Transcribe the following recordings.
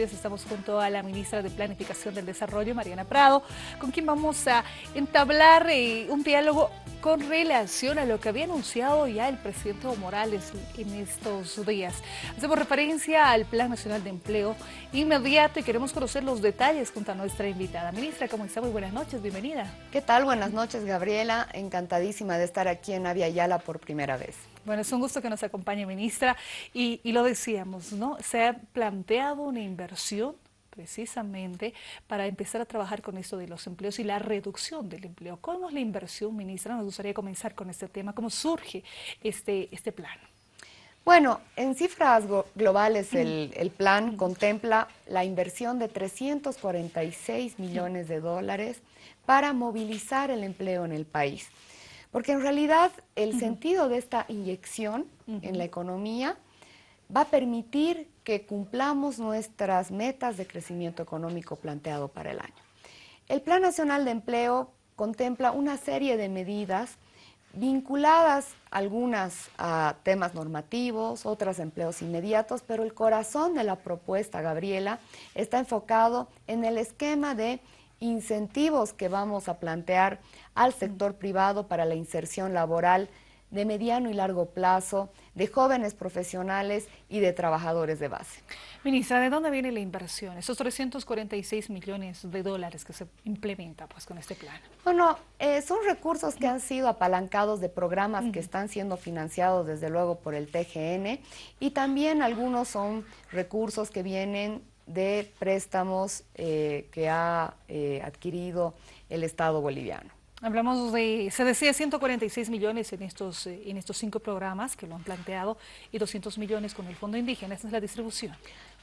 estudios estamos junto a la ministra de Planificación del Desarrollo, Mariana Prado, con quien vamos a entablar un diálogo con relación a lo que había anunciado ya el presidente Evo Morales en estos días. Hacemos referencia al Plan Nacional de Empleo inmediato y queremos conocer los detalles junto a nuestra invitada. Ministra, ¿cómo está? Muy buenas noches, bienvenida. ¿Qué tal? Buenas noches, Gabriela. Encantadísima de estar aquí en Avia Yala por primera vez. Bueno, es un gusto que nos acompañe, ministra, y lo decíamos, ¿no? Se ha planteado una inversión precisamente para empezar a trabajar con esto de los empleos y la reducción del empleo. ¿Cómo es la inversión, ministra? Nos gustaría comenzar con este tema. ¿Cómo surge este plan? Bueno, en cifras globales el plan contempla la inversión de 346 millones de dólares para movilizar el empleo en el país. Porque en realidad el sentido de esta inyección en la economía va a permitir que cumplamos nuestras metas de crecimiento económico planteado para el año. El Plan Nacional de Empleo contempla una serie de medidas vinculadas algunas a temas normativos, otras a empleos inmediatos, pero el corazón de la propuesta, Gabriela, está enfocado en el esquema de incentivos que vamos a plantear al sector privado para la inserción laboral de mediano y largo plazo, de jóvenes profesionales y de trabajadores de base. Ministra, ¿de dónde viene la inversión? Esos 346 millones de dólares que se implementa pues con este plan. Bueno, son recursos que han sido apalancados de programas que están siendo financiados desde luego por el TGN y también algunos son recursos que vienen de préstamos que ha adquirido el Estado boliviano. Hablamos de, se decía 146 millones en estos 5 programas que lo han planteado y 200 millones con el Fondo Indígena. Esa es la distribución.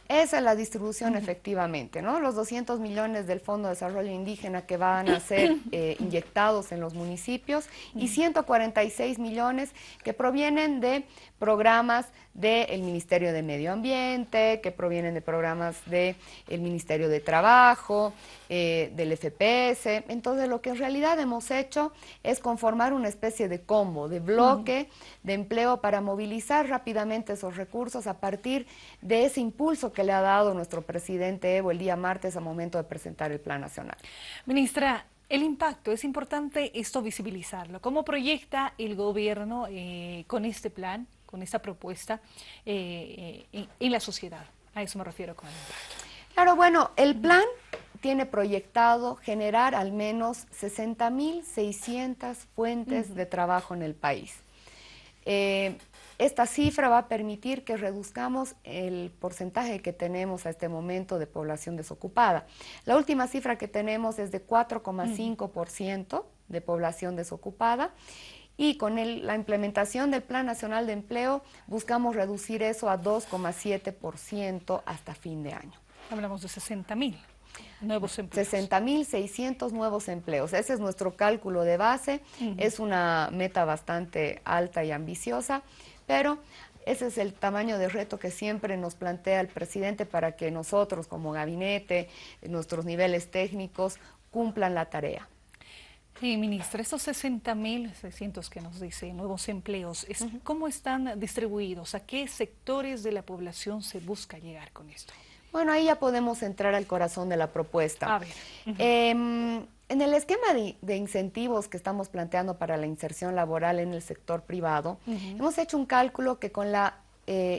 Esa es la distribución efectivamente, ¿no? Los 200 millones del Fondo de Desarrollo Indígena que van a ser inyectados en los municipios y 146 millones que provienen de programas del Ministerio de Medio Ambiente, que provienen de programas del Ministerio de Trabajo, del FPS. Entonces lo que en realidad hemos hecho es conformar una especie de combo, de bloque de empleo para movilizar rápidamente esos recursos a partir de ese impulso que le ha dado nuestro presidente Evo el día martes al momento de presentar el Plan Nacional. Ministra, el impacto, es importante esto visibilizarlo. ¿Cómo proyecta el gobierno con este plan, con esta propuesta en la sociedad? A eso me refiero con el impacto. Claro, bueno, el plan tiene proyectado generar al menos 60.600 fuentes de trabajo en el país. Esta cifra va a permitir que reduzcamos el porcentaje que tenemos a este momento de población desocupada. La última cifra que tenemos es de 4,5% de población desocupada y con la implementación del Plan Nacional de Empleo buscamos reducir eso a 2,7% hasta fin de año. Hablamos de 60.000 nuevos empleos. 60.600 nuevos empleos. Ese es nuestro cálculo de base. Es una meta bastante alta y ambiciosa, pero ese es el tamaño de reto que siempre nos plantea el presidente para que nosotros como gabinete, nuestros niveles técnicos, cumplan la tarea. Sí, ministra, estos 60.600 que nos dice, nuevos empleos, ¿cómo están distribuidos? ¿A qué sectores de la población se busca llegar con esto? Bueno, ahí ya podemos entrar al corazón de la propuesta. A ver. En el esquema de incentivos que estamos planteando para la inserción laboral en el sector privado, hemos hecho un cálculo que con la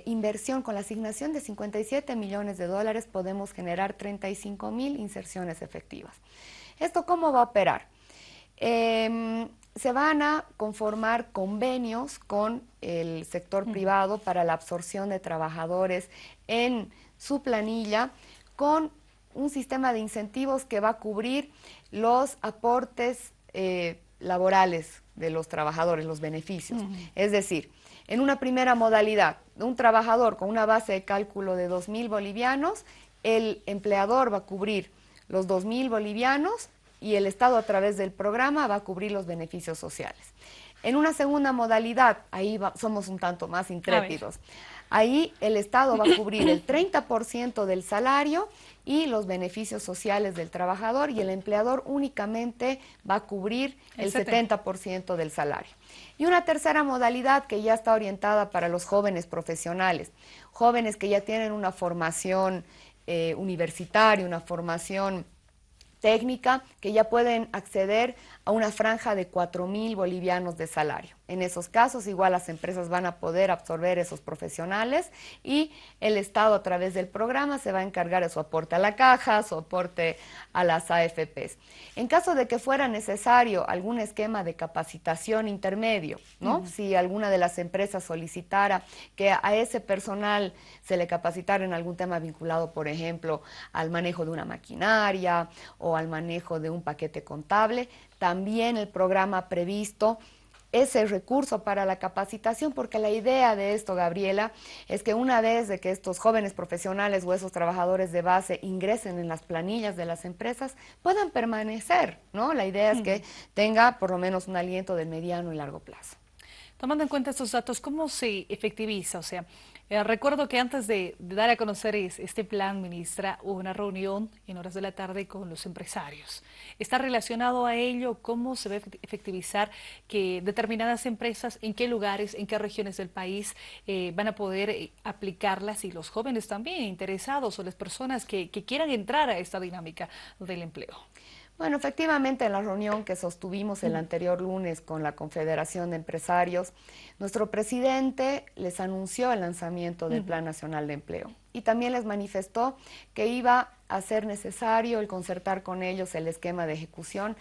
inversión, con la asignación de 57 millones de dólares, podemos generar 35.000 inserciones efectivas. ¿Esto cómo va a operar? Se van a conformar convenios con el sector privado para la absorción de trabajadores en su planilla con un sistema de incentivos que va a cubrir los aportes laborales de los trabajadores, los beneficios. Es decir, en una primera modalidad, un trabajador con una base de cálculo de 2.000 bolivianos, el empleador va a cubrir los 2.000 bolivianos y el Estado a través del programa va a cubrir los beneficios sociales. En una segunda modalidad, ahí somos un tanto más intrépidos. Ahí el Estado va a cubrir el 30% del salario y los beneficios sociales del trabajador y el empleador únicamente va a cubrir el 70% del salario. Y una tercera modalidad que ya está orientada para los jóvenes profesionales, jóvenes que ya tienen una formación universitario, una formación técnica, que ya pueden acceder a una franja de 4.000 bolivianos de salario. En esos casos, igual las empresas van a poder absorber esos profesionales y el Estado, a través del programa, se va a encargar de su aporte a la caja, su aporte a las AFPs. En caso de que fuera necesario algún esquema de capacitación intermedio, ¿no? Si alguna de las empresas solicitara que a ese personal se le capacitara en algún tema vinculado, por ejemplo, al manejo de una maquinaria o al manejo de un paquete contable, también el programa ha previsto ese recurso para la capacitación, porque la idea de esto, Gabriela, es que una vez de que estos jóvenes profesionales o esos trabajadores de base ingresen en las planillas de las empresas, puedan permanecer, ¿no? La idea es que tenga por lo menos un aliento de mediano y largo plazo. Tomando en cuenta estos datos, ¿cómo se efectiviza? O sea, recuerdo que antes de dar a conocer este plan, ministra, hubo una reunión en horas de la tarde con los empresarios. ¿Está relacionado a ello? ¿Cómo se va a efectivizar que determinadas empresas, en qué lugares, en qué regiones del país van a poder aplicarlas, y los jóvenes también interesados o las personas que quieran entrar a esta dinámica del empleo? Bueno, efectivamente, en la reunión que sostuvimos el anterior lunes con la Confederación de Empresarios, nuestro presidente les anunció el lanzamiento del Plan Nacional de Empleo y también les manifestó que iba a ser necesario el concertar con ellos el esquema de ejecución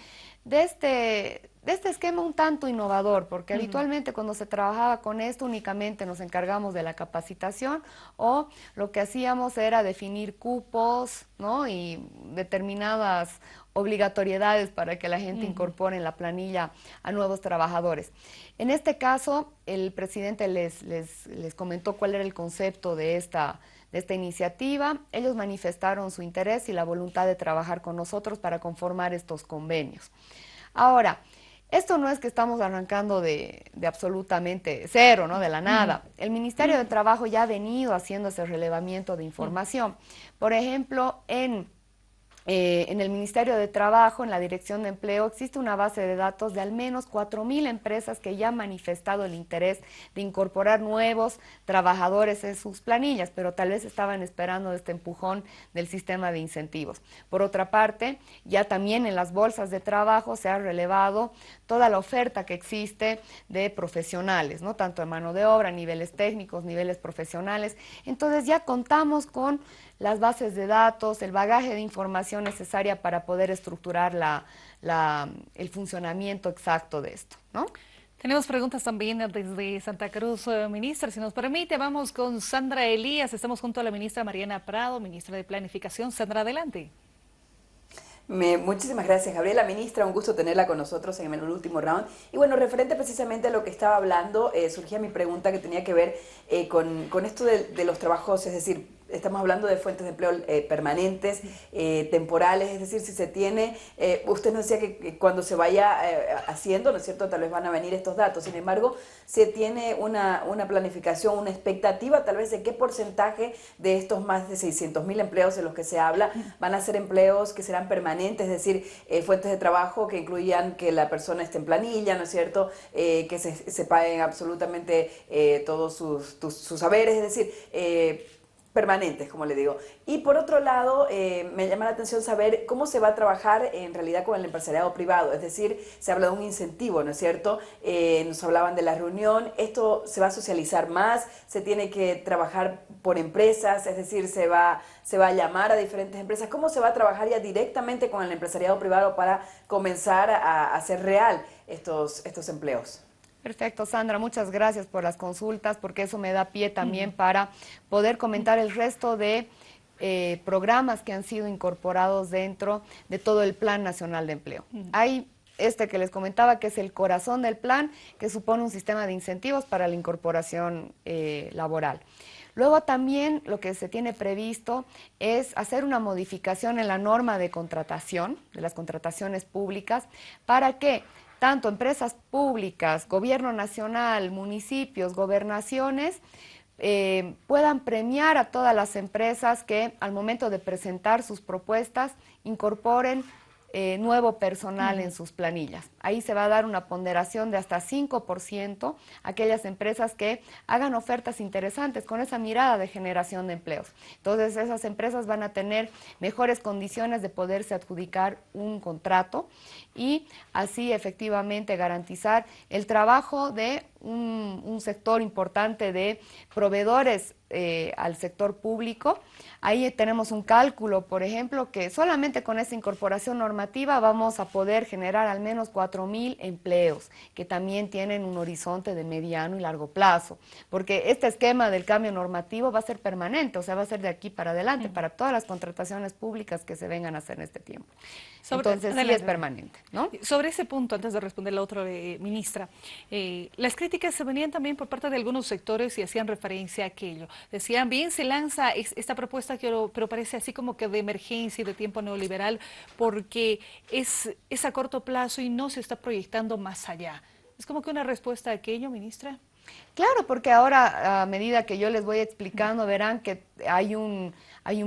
de este esquema un tanto innovador, porque habitualmente cuando se trabajaba con esto únicamente nos encargamos de la capacitación, o lo que hacíamos era definir cupos, ¿no? Y determinadas obligatoriedades para que la gente incorpore en la planilla a nuevos trabajadores. En este caso, el presidente les comentó cuál era el concepto de esta iniciativa. Ellos manifestaron su interés y la voluntad de trabajar con nosotros para conformar estos convenios. Ahora, esto no es que estamos arrancando de absolutamente cero, ¿no? De la nada. El Ministerio de Trabajo ya ha venido haciendo ese relevamiento de información. Por ejemplo, en el Ministerio de Trabajo, en la Dirección de Empleo, existe una base de datos de al menos 4.000 empresas que ya han manifestado el interés de incorporar nuevos trabajadores en sus planillas, pero tal vez estaban esperando este empujón del sistema de incentivos. Por otra parte, ya también en las bolsas de trabajo se ha relevado toda la oferta que existe de profesionales, ¿no? Tanto de mano de obra, niveles técnicos, niveles profesionales. Entonces ya contamos con las bases de datos, el bagaje de información necesaria para poder estructurar el funcionamiento exacto de esto, ¿no? Tenemos preguntas también desde Santa Cruz, ministra. Si nos permite, vamos con Sandra Elías. Estamos junto a la ministra Mariana Prado, ministra de Planificación. Sandra, adelante. Muchísimas gracias, Gabriela. Ministra, un gusto tenerla con nosotros en el último round. Y bueno, referente precisamente a lo que estaba hablando, surgía mi pregunta que tenía que ver con esto de los trabajos, es decir, estamos hablando de fuentes de empleo permanentes, temporales, es decir, si se tiene, usted nos decía que cuando se vaya haciendo, ¿no es cierto?, tal vez van a venir estos datos. Sin embargo, se tiene una planificación, una expectativa tal vez de qué porcentaje de estos más de 600.000 empleos de los que se habla van a ser empleos que serán permanentes, es decir, fuentes de trabajo que incluyan que la persona esté en planilla, ¿no es cierto?, que se paguen absolutamente todos sus saberes, es decir, permanentes, como le digo. Y por otro lado, me llama la atención saber cómo se va a trabajar en realidad con el empresariado privado, es decir, se habla de un incentivo, ¿no es cierto? Nos hablaban de la reunión, esto se va a socializar más, se tiene que trabajar por empresas, es decir, se va a llamar a diferentes empresas. ¿Cómo se va a trabajar ya directamente con el empresariado privado para comenzar a hacer real estos empleos? Perfecto, Sandra, muchas gracias por las consultas, porque eso me da pie también para poder comentar el resto de programas que han sido incorporados dentro de todo el Plan Nacional de Empleo. Hay este que les comentaba, que es el corazón del plan, que supone un sistema de incentivos para la incorporación laboral. Luego también lo que se tiene previsto es hacer una modificación en la norma de contratación, de las contrataciones públicas, para que tanto empresas públicas, gobierno nacional, municipios, gobernaciones, puedan premiar a todas las empresas que al momento de presentar sus propuestas incorporen nuevo personal en sus planillas. Ahí se va a dar una ponderación de hasta 5% a aquellas empresas que hagan ofertas interesantes con esa mirada de generación de empleos. Entonces esas empresas van a tener mejores condiciones de poderse adjudicar un contrato y así efectivamente garantizar el trabajo de un sector importante de proveedores al sector público. Ahí tenemos un cálculo, por ejemplo, que solamente con esa incorporación normativa vamos a poder generar al menos 4.000 empleos, que también tienen un horizonte de mediano y largo plazo, porque este esquema del cambio normativo va a ser permanente, o sea, va a ser de aquí para adelante, para todas las contrataciones públicas que se vengan a hacer en este tiempo. Entonces, sí es permanente, ¿no? Sobre ese punto, antes de responder la otra ministra, las críticas se venían también por parte de algunos sectores y hacían referencia a aquello. Decían, bien, se lanza esta propuesta, pero parece así como que de emergencia y de tiempo neoliberal, porque es a corto plazo y no se está proyectando más allá. ¿Es como que una respuesta a aquello, ministra? Claro, porque ahora a medida que yo les voy explicando verán que hay un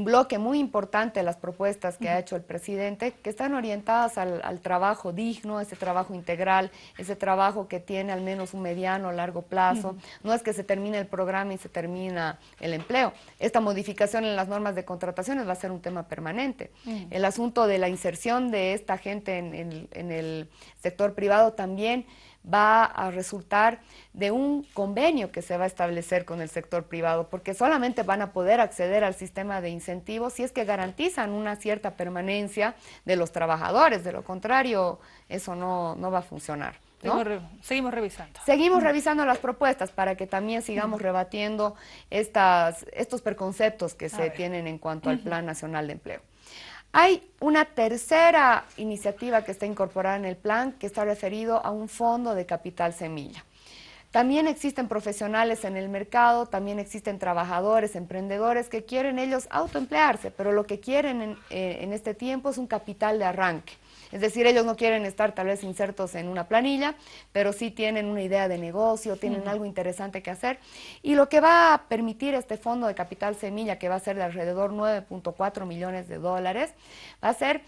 bloque muy importante de las propuestas que ha hecho el presidente que están orientadas al trabajo digno, ese trabajo integral, ese trabajo que tiene al menos un mediano o largo plazo. No es que se termine el programa y se termina el empleo. Esta modificación en las normas de contrataciones va a ser un tema permanente. El asunto de la inserción de esta gente en el sector privado también va a resultar de un convenio que se va a establecer con el sector privado, porque solamente van a poder acceder al sistema de incentivos si es que garantizan una cierta permanencia de los trabajadores. De lo contrario, eso no va a funcionar, ¿no? Seguimos revisando. Seguimos revisando las propuestas para que también sigamos rebatiendo estos preconceptos que se tienen en cuanto al Plan Nacional de Empleo. Hay una tercera iniciativa que está incorporada en el plan que está referido a un fondo de capital semilla. También existen profesionales en el mercado, también existen trabajadores, emprendedores que quieren ellos autoemplearse, pero lo que quieren en este tiempo es un capital de arranque. Es decir, ellos no quieren estar tal vez insertos en una planilla, pero sí tienen una idea de negocio, tienen algo interesante que hacer. Y lo que va a permitir este fondo de capital semilla, que va a ser de alrededor 9.4 millones de dólares, va a ser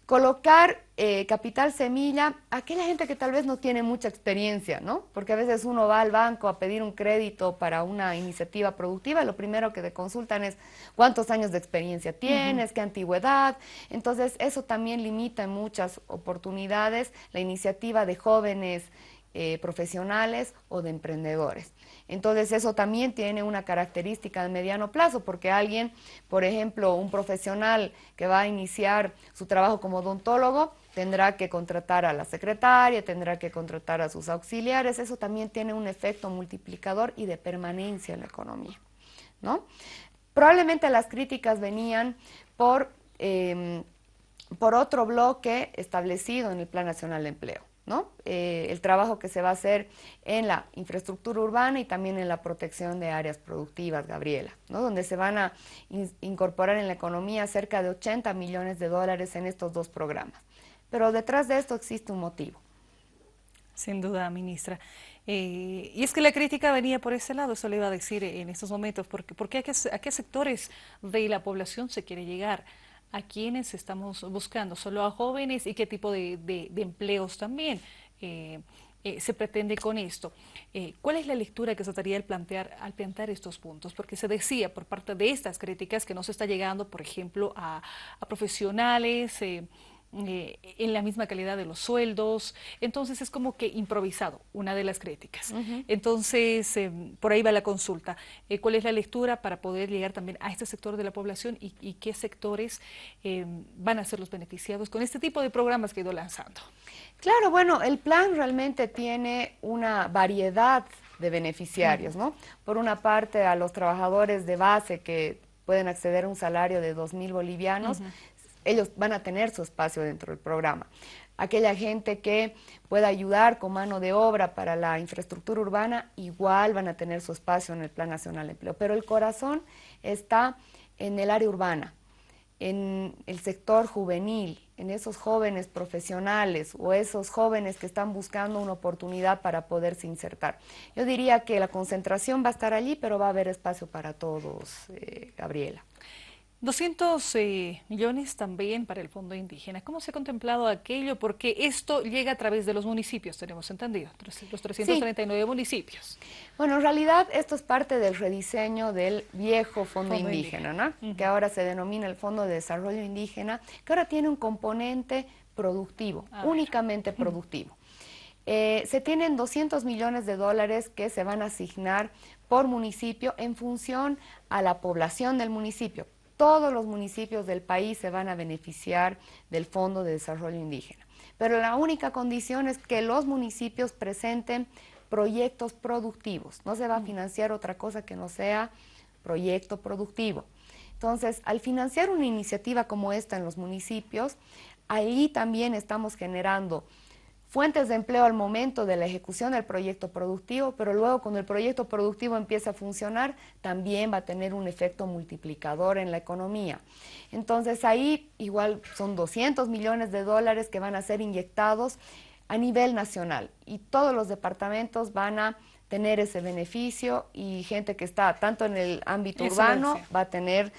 colocar capital semilla a aquella gente que tal vez no tiene mucha experiencia, ¿no? Porque a veces uno va al banco a pedir un crédito para una iniciativa productiva y lo primero que te consultan es cuántos años de experiencia tienes, qué antigüedad. Entonces eso también limita en muchas oportunidades la iniciativa de jóvenes profesionales o de emprendedores. Entonces eso también tiene una característica de mediano plazo, porque alguien, por ejemplo, un profesional que va a iniciar su trabajo como odontólogo, tendrá que contratar a la secretaria, tendrá que contratar a sus auxiliares. Eso también tiene un efecto multiplicador y de permanencia en la economía, ¿no? Probablemente las críticas venían por otro bloque establecido en el Plan Nacional de Empleo, ¿no? El trabajo que se va a hacer en la infraestructura urbana y también en la protección de áreas productivas, Gabriela, ¿no? Donde se van a incorporar en la economía cerca de 80 millones de dólares en estos dos programas. Pero detrás de esto existe un motivo. Sin duda, ministra. Y es que la crítica venía por ese lado, eso le iba a decir en estos momentos, porque a qué sectores de la población se quiere llegar. ¿A quiénes estamos buscando? ¿Solo a jóvenes? ¿Y qué tipo de empleos también se pretende con esto? ¿Cuál es la lectura que se trataría al plantear estos puntos? Porque se decía por parte de estas críticas que no se está llegando, por ejemplo, a profesionales, en la misma calidad de los sueldos. Entonces es como que improvisado, una de las críticas. Entonces por ahí va la consulta. ¿Cuál es la lectura para poder llegar también a este sector de la población y qué sectores van a ser los beneficiados con este tipo de programas que ha ido lanzando? Claro, bueno, el plan realmente tiene una variedad de beneficiarios, ¿no? Por una parte, a los trabajadores de base que pueden acceder a un salario de 2.000 bolivianos, ellos van a tener su espacio dentro del programa. Aquella gente que pueda ayudar con mano de obra para la infraestructura urbana, igual van a tener su espacio en el Plan Nacional de Empleo. Pero el corazón está en el área urbana, en el sector juvenil, en esos jóvenes profesionales o esos jóvenes que están buscando una oportunidad para poderse insertar. Yo diría que la concentración va a estar allí, pero va a haber espacio para todos, Gabriela. 200 millones también para el Fondo Indígena. ¿Cómo se ha contemplado aquello? Porque esto llega a través de los municipios, tenemos entendido, los Sí. 339 municipios. Bueno, en realidad esto es parte del rediseño del viejo Fondo Fondo Indígena, Indígena. ¿no? Que ahora se denomina el Fondo de Desarrollo Indígena, que ahora tiene un componente productivo, únicamente productivo. Se tienen 200 millones de dólares que se van a asignar por municipio en función a la población del municipio. Todos los municipios del país se van a beneficiar del Fondo de Desarrollo Indígena. Pero la única condición es que los municipios presenten proyectos productivos. No se va a financiar otra cosa que no sea proyecto productivo. Entonces, al financiar una iniciativa como esta en los municipios, ahí también estamos generando fuentes de empleo al momento de la ejecución del proyecto productivo, pero luego cuando el proyecto productivo empieza a funcionar, también va a tener un efecto multiplicador en la economía. Entonces ahí igual son 200 millones de dólares que van a ser inyectados a nivel nacional y todos los departamentos van a tener ese beneficio y gente que está tanto en el ámbito urbano va a tener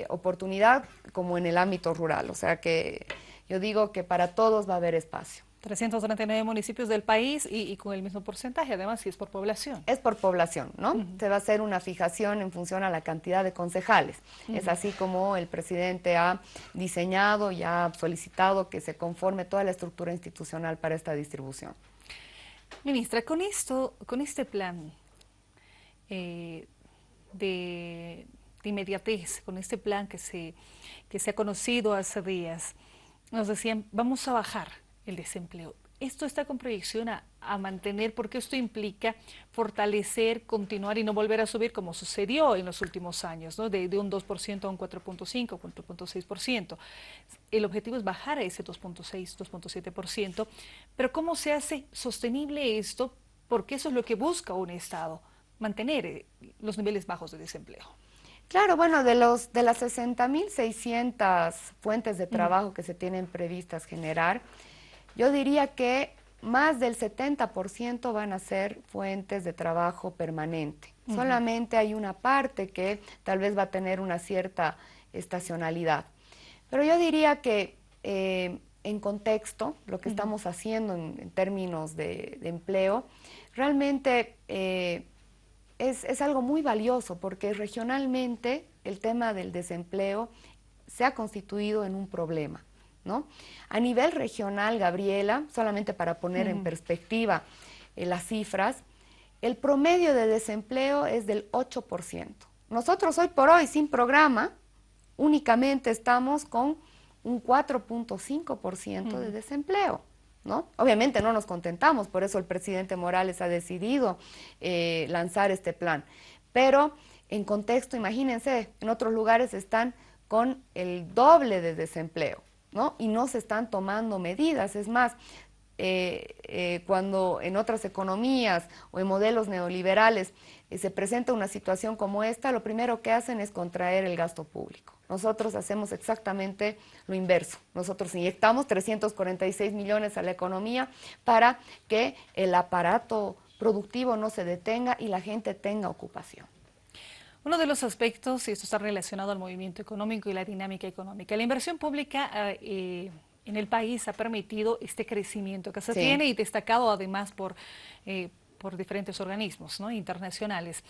oportunidad como en el ámbito rural. O sea que yo digo que para todos va a haber espacio. 339 municipios del país y con el mismo porcentaje, además, si es por población. Es por población, ¿no? Se va a hacer una fijación en función a la cantidad de concejales. Es así como el presidente ha diseñado y ha solicitado que se conforme toda la estructura institucional para esta distribución. Ministra, con este plan de inmediatez, con este plan que se ha conocido hace días, nos decían, vamos a bajar el desempleo. Esto está con proyección a mantener, porque esto implica fortalecer, continuar y no volver a subir como sucedió en los últimos años, ¿no? De un 2% a un 4.5, 4.6%. El objetivo es bajar a ese 2.6, 2.7%, pero ¿cómo se hace sostenible esto? Porque eso es lo que busca un Estado, mantener los niveles bajos de desempleo. Claro, bueno, de las 60.600 fuentes de trabajo que se tienen previstas generar, yo diría que más del 70% van a ser fuentes de trabajo permanente. Solamente hay una parte que tal vez va a tener una cierta estacionalidad. Pero yo diría que en contexto, lo que estamos haciendo en términos de empleo, realmente es algo muy valioso porque regionalmente el tema del desempleo se ha constituido en un problema, ¿no? A nivel regional, Gabriela, solamente para poner en perspectiva las cifras, el promedio de desempleo es del 8%. Nosotros hoy por hoy, sin programa, únicamente estamos con un 4.5% de desempleo, ¿no? Obviamente no nos contentamos, por eso el presidente Morales ha decidido lanzar este plan. Pero en contexto, imagínense, en otros lugares están con el doble de desempleo, ¿no? Y no se están tomando medidas. Es más, cuando en otras economías o en modelos neoliberales se presenta una situación como esta, lo primero que hacen es contraer el gasto público. Nosotros hacemos exactamente lo inverso. Nosotros inyectamos 346 millones a la economía para que el aparato productivo no se detenga y la gente tenga ocupación. Uno de los aspectos, y esto está relacionado al movimiento económico y la dinámica económica, la inversión pública en el país ha permitido este crecimiento que se tiene y destacado además por diferentes organismos, ¿no?, internacionales.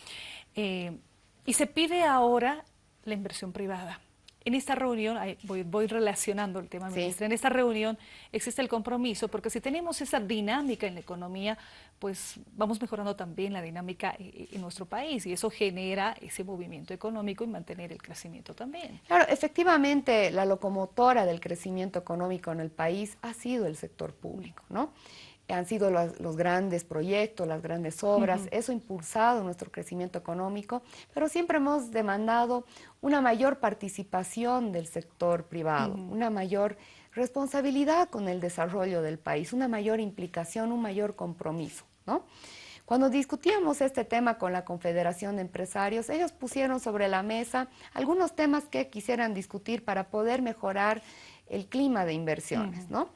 Y se pide ahora la inversión privada. En esta reunión, voy relacionando el tema, ministra, en esta reunión existe el compromiso, porque si tenemos esa dinámica en la economía, pues vamos mejorando también la dinámica en nuestro país y eso genera ese movimiento económico y mantener el crecimiento también. Claro, efectivamente la locomotora del crecimiento económico en el país ha sido el sector público, ¿no? Han sido los grandes proyectos, las grandes obras, eso ha impulsado nuestro crecimiento económico, pero siempre hemos demandado una mayor participación del sector privado, una mayor responsabilidad con el desarrollo del país, una mayor implicación, un mayor compromiso, ¿no? Cuando discutíamos este tema con la Confederación de Empresarios, ellos pusieron sobre la mesa algunos temas que quisieran discutir para poder mejorar el clima de inversiones, ¿no?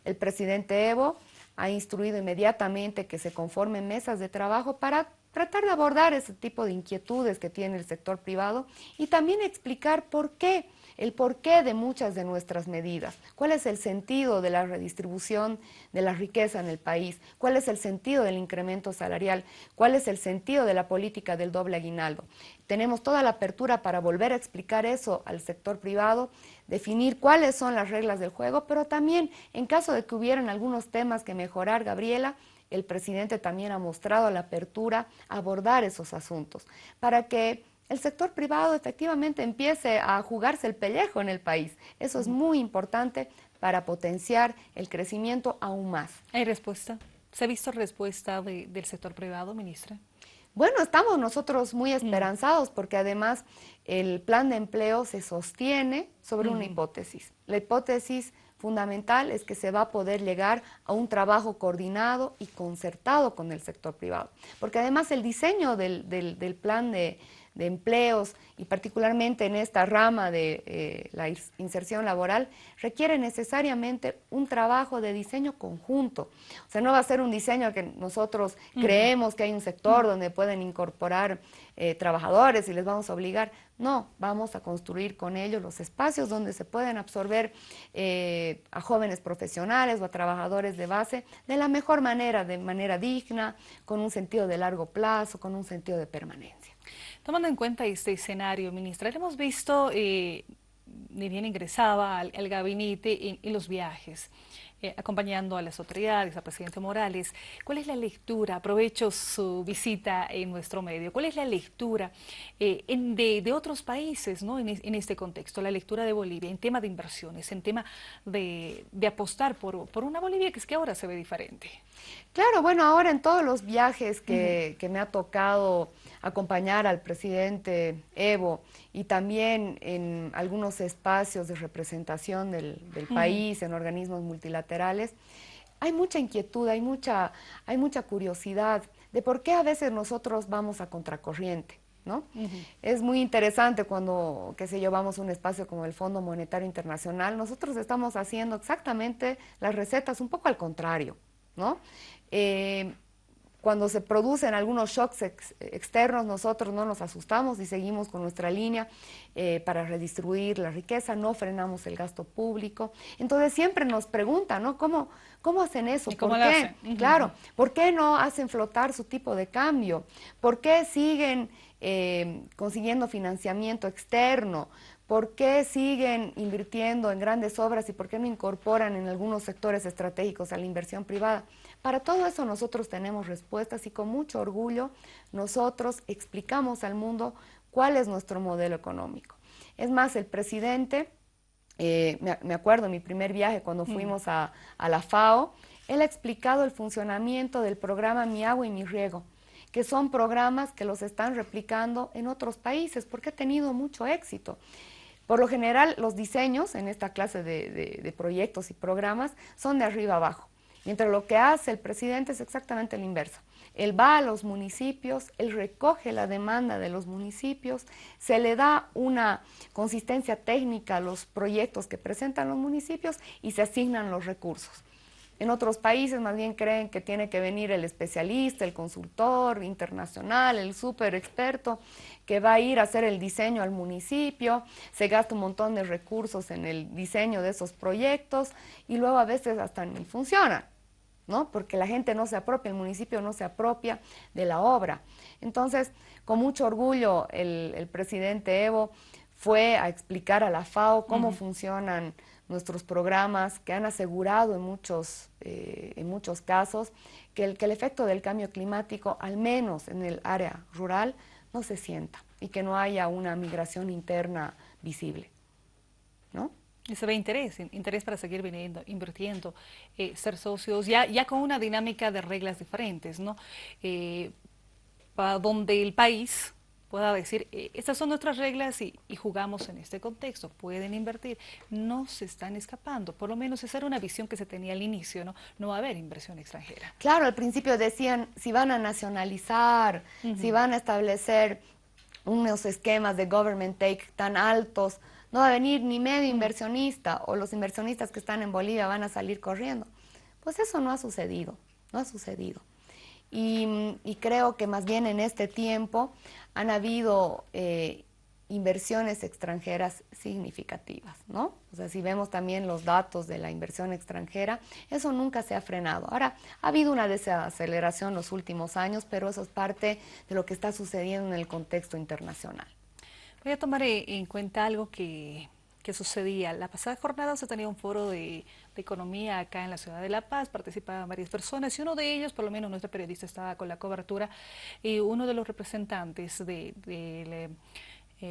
El presidente Evo ha instruido inmediatamente que se conformen mesas de trabajo para tratar de abordar ese tipo de inquietudes que tiene el sector privado y también explicar el porqué de muchas de nuestras medidas, cuál es el sentido de la redistribución de la riqueza en el país, cuál es el sentido del incremento salarial, cuál es el sentido de la política del doble aguinaldo. Tenemos toda la apertura para volver a explicar eso al sector privado, definir cuáles son las reglas del juego, pero también en caso de que hubieran algunos temas que mejorar, Gabriela, el presidente también ha mostrado la apertura a abordar esos asuntos para que el sector privado efectivamente empiece a jugarse el pellejo en el país. Eso es muy importante para potenciar el crecimiento aún más. ¿Hay respuesta? ¿Se ha visto respuesta del sector privado, ministra? Bueno, estamos nosotros muy esperanzados porque además el plan de empleo se sostiene sobre una hipótesis. La hipótesis fundamental es que se va a poder llegar a un trabajo coordinado y concertado con el sector privado. Porque además el diseño del plan de empleos y particularmente en esta rama de la inserción laboral requiere necesariamente un trabajo de diseño conjunto. O sea, no va a ser un diseño que nosotros creemos que hay un sector donde pueden incorporar trabajadores y les vamos a obligar. No, vamos a construir con ellos los espacios donde se pueden absorber a jóvenes profesionales o a trabajadores de base de la mejor manera, de manera digna, con un sentido de largo plazo, con un sentido de permanencia. Tomando en cuenta este escenario, ministra, hemos visto, ni bien ingresaba al gabinete en los viajes, acompañando a las autoridades, al presidente Morales. ¿Cuál es la lectura? Aprovecho su visita en nuestro medio. ¿Cuál es la lectura de otros países, ¿no? en este contexto? La lectura de Bolivia en tema de inversiones, en tema de apostar por una Bolivia que es que ahora se ve diferente. Claro, bueno, ahora en todos los viajes que me ha tocado acompañar al presidente Evo y también en algunos espacios de representación del país, en organismos multilaterales, hay mucha inquietud, hay mucha curiosidad de por qué a veces nosotros vamos a contracorriente, ¿no? Es muy interesante cuando, qué sé yo, vamos a un espacio como el Fondo Monetario Internacional, nosotros estamos haciendo exactamente las recetas un poco al contrario, ¿no? Cuando se producen algunos shocks externos, nosotros no nos asustamos y seguimos con nuestra línea para redistribuir la riqueza, no frenamos el gasto público. Entonces siempre nos preguntan, ¿no? ¿Cómo hacen eso? ¿Y cómo ¿Por lo qué? hacen? Claro, ¿por qué no hacen flotar su tipo de cambio? ¿Por qué siguen consiguiendo financiamiento externo? ¿Por qué siguen invirtiendo en grandes obras y por qué no incorporan en algunos sectores estratégicos a la inversión privada? Para todo eso nosotros tenemos respuestas y con mucho orgullo nosotros explicamos al mundo cuál es nuestro modelo económico. Es más, el presidente, me acuerdo en mi primer viaje cuando fuimos a la FAO, él ha explicado el funcionamiento del programa Mi Agua y Mi Riego, que son programas que los están replicando en otros países porque ha tenido mucho éxito. Por lo general, los diseños en esta clase de proyectos y programas son de arriba abajo, mientras lo que hace el presidente es exactamente lo inverso. Él va a los municipios, él recoge la demanda de los municipios, se le da una consistencia técnica a los proyectos que presentan los municipios y se asignan los recursos. En otros países más bien creen que tiene que venir el especialista, el consultor internacional, el súper experto que va a ir a hacer el diseño al municipio, se gasta un montón de recursos en el diseño de esos proyectos y luego a veces hasta ni funcionan, ¿no? Porque la gente no se apropia, el municipio no se apropia de la obra. Entonces, con mucho orgullo, el presidente Evo fue a explicar a la FAO cómo funcionan nuestros programas, que han asegurado en muchos casos que el efecto del cambio climático, al menos en el área rural, no se sienta y que no haya una migración interna visible, ¿no? Y se ve interés para seguir viniendo, invirtiendo, ser socios, ya con una dinámica de reglas diferentes, ¿no? Para donde el país pueda decir, estas son nuestras reglas y jugamos en este contexto, pueden invertir, no se están escapando, por lo menos esa era una visión que se tenía al inicio, ¿no? No va a haber inversión extranjera. Claro, al principio decían, si van a nacionalizar, si van a establecer unos esquemas de government take tan altos, no va a venir ni medio inversionista o los inversionistas que están en Bolivia van a salir corriendo. Pues eso no ha sucedido, no ha sucedido. y creo que más bien en este tiempo han habido inversiones extranjeras significativas, ¿no? O sea, si vemos también los datos de la inversión extranjera, eso nunca se ha frenado. Ahora, ha habido una desaceleración los últimos años, pero eso es parte de lo que está sucediendo en el contexto internacional. Voy a tomar en cuenta algo que sucedía. La pasada jornada se tenía un foro de economía acá en la ciudad de La Paz, participaban varias personas y uno de ellos, por lo menos nuestra periodista estaba con la cobertura, y uno de los representantes del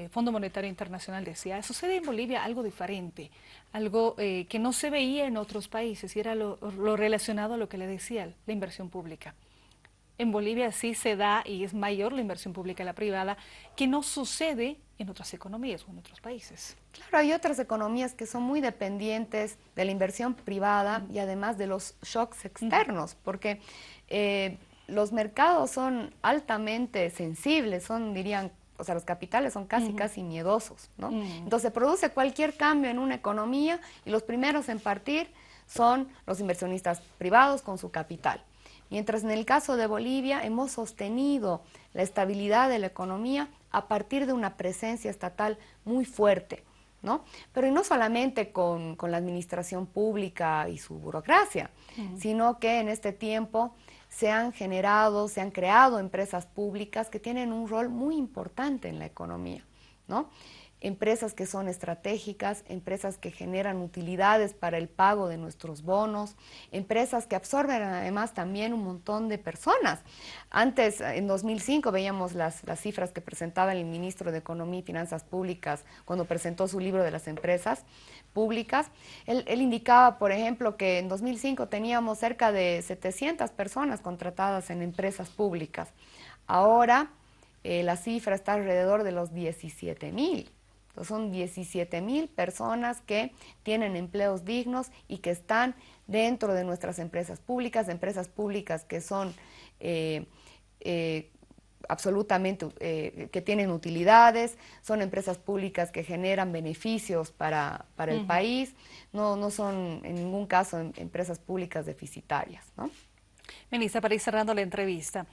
Fondo Monetario Internacional decía, sucede en Bolivia algo diferente, algo que no se veía en otros países y era lo relacionado a lo que le decía, la inversión pública. En Bolivia sí se da y es mayor la inversión pública y la privada, que no sucede en otras economías o en otros países. Claro, hay otras economías que son muy dependientes de la inversión privada y además de los shocks externos, porque los mercados son altamente sensibles, dirían, o sea, los capitales son casi miedosos, ¿no? Entonces, produce cualquier cambio en una economía y los primeros en partir son los inversionistas privados con su capital. Mientras en el caso de Bolivia hemos sostenido la estabilidad de la economía a partir de una presencia estatal muy fuerte, ¿no? Pero no solamente con la administración pública y su burocracia, sino que en este tiempo se han creado empresas públicas que tienen un rol muy importante en la economía, ¿no? Empresas que son estratégicas, empresas que generan utilidades para el pago de nuestros bonos, empresas que absorben además también un montón de personas. Antes, en 2005, veíamos las cifras que presentaba el ministro de Economía y Finanzas Públicas cuando presentó su libro de las empresas públicas. Él indicaba, por ejemplo, que en 2005 teníamos cerca de 700 personas contratadas en empresas públicas. Ahora la cifra está alrededor de los 17.000. Entonces, son 17.000 personas que tienen empleos dignos y que están dentro de nuestras empresas públicas que son absolutamente, que tienen utilidades, son empresas públicas que generan beneficios para el país, no son en ningún caso empresas públicas deficitarias, ¿no? Ministra, para ir cerrando la entrevista,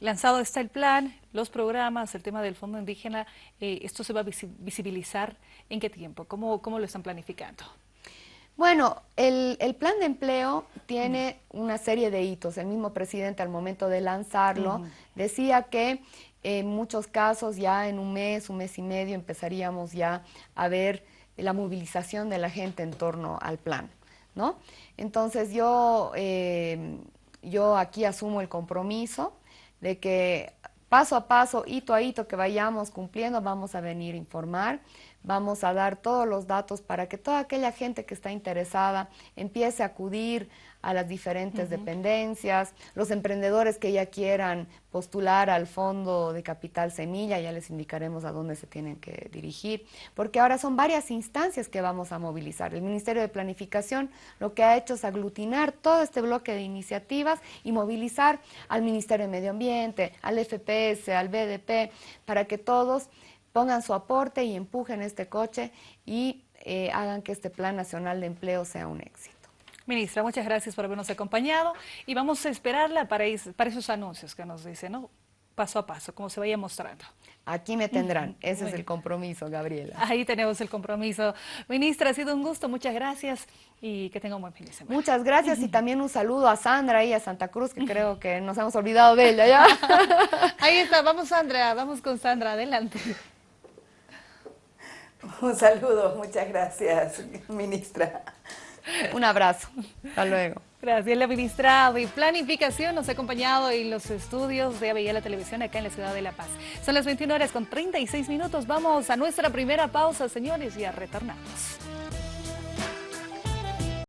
lanzado está el plan, los programas, el tema del Fondo Indígena, ¿esto se va a visibilizar en qué tiempo? ¿Cómo lo están planificando? Bueno, el plan de empleo tiene una serie de hitos. El mismo presidente al momento de lanzarlo decía que en muchos casos ya en un mes y medio empezaríamos ya a ver la movilización de la gente en torno al plan, ¿no? Entonces yo aquí asumo el compromiso de que paso a paso, hito a hito que vayamos cumpliendo, vamos a venir a informar, vamos a dar todos los datos para que toda aquella gente que está interesada empiece a acudir a las diferentes dependencias, los emprendedores que ya quieran postular al Fondo de Capital Semilla, ya les indicaremos a dónde se tienen que dirigir, porque ahora son varias instancias que vamos a movilizar. El Ministerio de Planificación lo que ha hecho es aglutinar todo este bloque de iniciativas y movilizar al Ministerio de Medio Ambiente, al FPS, al BDP, para que todos pongan su aporte y empujen este coche y hagan que este Plan Nacional de Empleo sea un éxito. Ministra, muchas gracias por habernos acompañado y vamos a esperarla para esos anuncios que nos dicen, ¿no? Paso a paso, como se vaya mostrando. Aquí me tendrán, ese es el compromiso, Gabriela. Ahí tenemos el compromiso. Ministra, ha sido un gusto, muchas gracias y que tenga un buen fin de semana. Muchas gracias y también un saludo a Sandra y a Santa Cruz, que creo que nos hemos olvidado de ella, ¿ya? Ahí está, vamos Sandra, vamos con Sandra, adelante. Un saludo, muchas gracias, ministra. Un abrazo, hasta luego. Gracias, la ministra de Planificación nos ha acompañado en los estudios de ABI La Televisión acá en la ciudad de La Paz. Son las 21:36, vamos a nuestra primera pausa, señores, y a retornarnos.